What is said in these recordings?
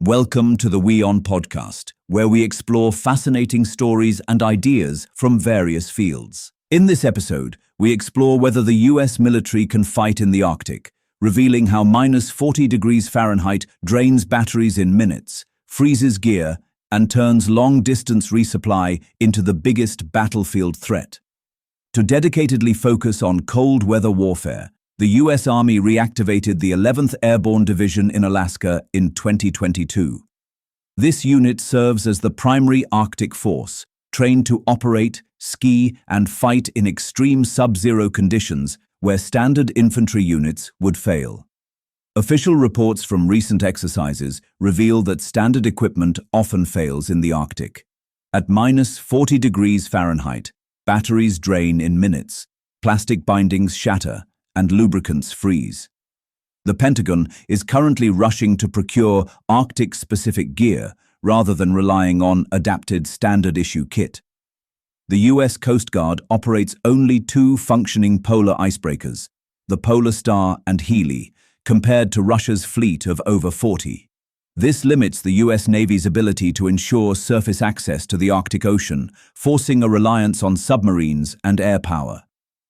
Welcome to the WION podcast, where we explore fascinating stories and ideas from various fields. In this episode, we explore whether the US military can fight in the Arctic, revealing how -40 degrees Fahrenheit drains batteries in minutes, freezes gear, and turns long-distance resupply into the biggest battlefield threat. To dedicatedly focus on cold weather warfare, the US Army reactivated the 11th Airborne Division in Alaska in 2022. This unit serves as the primary Arctic force, trained to operate, ski, and fight in extreme sub-zero conditions where standard infantry units would fail. Official reports from recent exercises reveal that standard equipment often fails in the Arctic. At -40 degrees Fahrenheit, batteries drain in minutes, plastic bindings shatter, and lubricants freeze. The Pentagon is currently rushing to procure Arctic-specific gear rather than relying on adapted standard-issue kit. The US Coast Guard operates only 2 functioning polar icebreakers, the Polar Star and Healy, compared to Russia's fleet of over 40. This limits the US Navy's ability to ensure surface access to the Arctic Ocean, forcing a reliance on submarines and air power.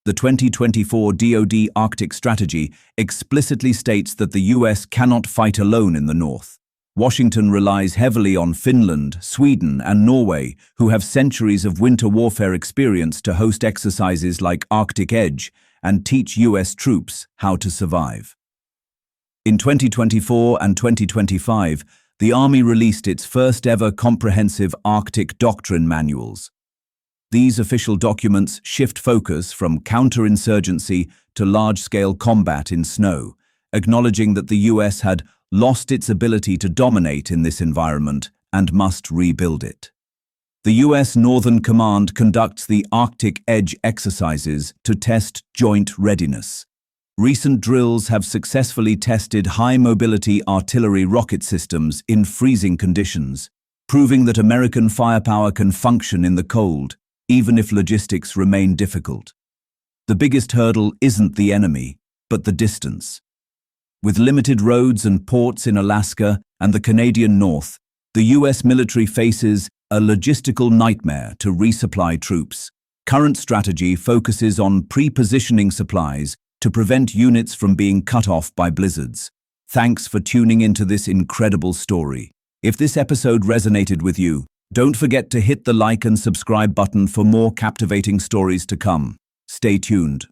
The 2024 DoD Arctic Strategy explicitly states that the US cannot fight alone in the North. Washington relies heavily on Finland, Sweden, and Norway, who have centuries of winter warfare experience to host exercises like Arctic Edge and teach US troops how to survive. In 2024 and 2025, the Army released its first-ever comprehensive Arctic doctrine manuals. These official documents shift focus from counterinsurgency to large-scale combat in snow, acknowledging that the US had lost its ability to dominate in this environment and must rebuild it. The US Northern Command conducts the Arctic Edge exercises to test joint readiness. Recent drills have successfully tested high-mobility artillery rocket systems in freezing conditions, proving that American firepower can function in the cold, even if logistics remain difficult. The biggest hurdle isn't the enemy, but the distance. With limited roads and ports in Alaska and the Canadian North, the US military faces a logistical nightmare to resupply troops. Current strategy focuses on pre-positioning supplies to prevent units from being cut off by blizzards. Thanks for tuning into this incredible story. If this episode resonated with you, don't forget to hit the like and subscribe button for more captivating stories to come. Stay tuned.